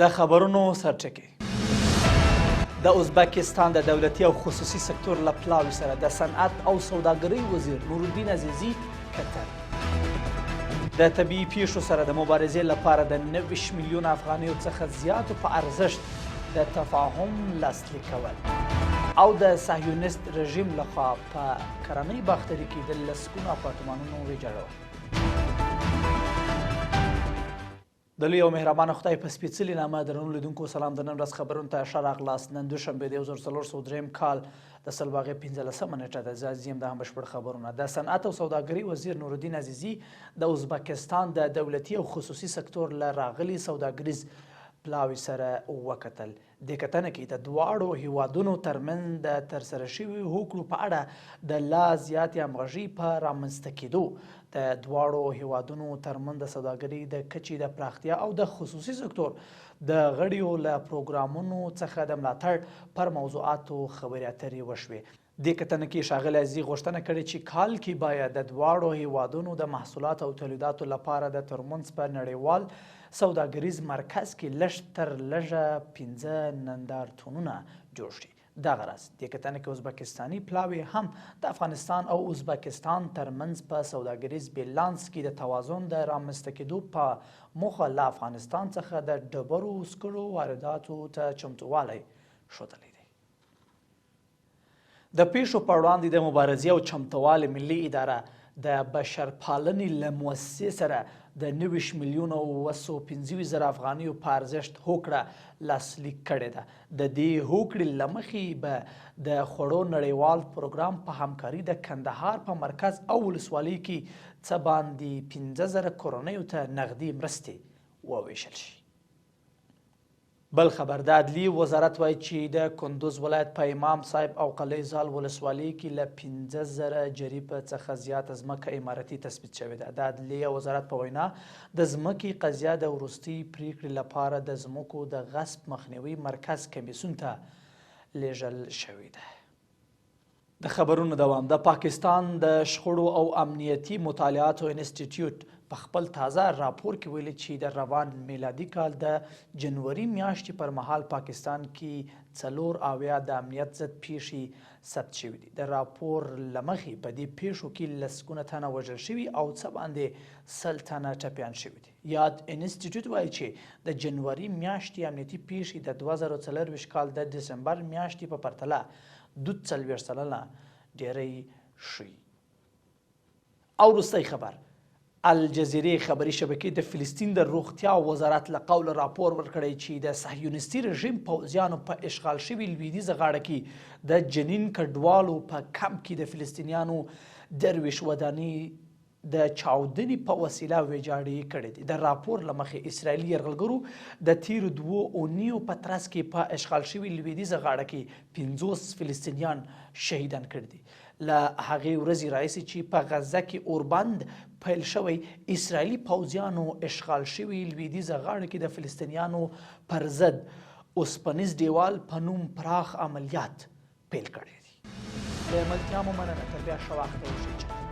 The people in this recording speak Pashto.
د خبرونو سرچکې د ازبکستان د دولتي او خصوصي سکتور له پلاوي سره د صنعت او سوداګرۍ وزیر نورالدین عزیزي کتل. د طبیعي پیښو سره د مبارزې لپاره د 90 میلیون افغانیو څخه زیاتو په ارزښت د تفاهم لاسلیک کول او د صهیونیست رژیم لخوا په کرنۍ باختري کې د لسګونو اپارتمانونو ویجاړول. د لوی او مهربانه خدای په سپېڅلي نامه درنو لیدونکو سلام. د نن ورځ خبرونو ته ښه راغلاست. نن دوشنبه د 1403 کال د سلواغې 15مه نیټه ده. زه عزیز یم. دا هم بشپړ خبرونه. د صنعت او سوداګرۍ وزیر نورالدین عزیزي د ازبکستان د دولتي او خصوصي سکتور له راغلي سوداګریز پلاوي سره وکتل. دې کتنه کې د دواړو هیوادونو ترمنځ د ترسره شویو هوکړو په اړه د لا زیاتې همغږۍ په رامنځته کېدو، د دواړو هیوادونو ترمنځ د سوداګرۍ د کچې د پراختیا او د خصوصي سکتور د غړیو له پروګرامونو څخه د ملاتړ پر موضوعاتو خبرې اترې وشوې. دې کتنه کې ښاغلی عزیزي غوښتنه کړې چې کال کې باید د دواړو هیوادونو د محصولاتو او تولیداتو لپاره د ترمنځ په نړیوال سوداګریز مرکز کې لږ تر لږه 15 نندارتونونه جوړ شي. دغه راز دې کتنه کې ازبکستاني پلاوي هم د افغانستان او ازبکستان ترمنځ په سوداګریز بیلانس کې د توازن د رامنځته کېدو په موخه له افغانستان څخه د ډبرو سکرو وارداتو ته چمتووالی ښودلی دی. د پیښو په وړاندې د مبارزې او چمتووالي ملي اداره د بشرپالنې له مؤسسې سره د 90 میلیون او 215 زره افغانیو په ارزښت هوکړه لاسلیک کړې ده. د دې هوکړې له مخې به د خوړو نړیوال پروګرام په همکاري د کندهار په مرکز او ولسوالۍ کې څه باندې 15 زره کورنیو ته نغدي مرستې وویشل شي. بل خبر د عدلیې وزارت وایي چې د کندوز ولایت په امام صاحب او قلعه زال ولسوالۍ کې له 15 زره جریبه څخه زیاته ځمکه امارتي تثبیت شوې ده. د عدلیې وزارت په وینا د ځمکې قضیه د وروستۍ پریکړې لپاره د ځمکو د غصب مخنیوي مرکز کمیسیون ته لیږل شوې ده. د خبرونو دوام. د پاکستان د شخړو او امنیتي مطالعاتو انسټیټیوټ په خپل تازه راپور کې ویلي چې د روان میلادي کال د جنوري میاشتې پر مهال پاکستان کې 94 د امنیت ضد پیښې ثبت شوي دي. د راپور له مخې په دې پیښو کې لسګونه تنه وژل شوي او څه باندې 100 تنه ټپیان شوي دي. یاد انسټیټیوټ وایي چې د جنوري میاشتې امنیتي پیښې د 2024 کال د دسمبر میاشتې په پرتله 42 سلنه ډیری شوي. او وروستی خبر. الجزیرې خبري شبکې د فلسطین د روغتیا وزارت له قوله راپور ورکړی چې د صهیونیستي رژیم پوځیانو په اشغال شوي لویدیځه غاړه کې د جنین کډوالو په کمپ کې د فلسطینیانو درویش ودانۍ د چاودنې په وسیله ویجاړې کړې دي. د راپور له مخې اسرائیلي یرغلګرو د تیرو 2 اونیو په ترڅ کې په اشغال شوي لویدیځه غاړه کې 50 فلسطینیان شهیدان کړي دي. له هغې ورځې راهیسې چې په غزه کې اوربند پیل شوی، اسرائیلي پوځیانو اشغال شوي لویدیځه غاړه کې د فلسطینیانو پر ضد اوسپنیز دیوال په نوم پراخ عملیات پیل کړي دي. له ملتیا مو مننه. تر بیا ښه وخت ته اوسئ.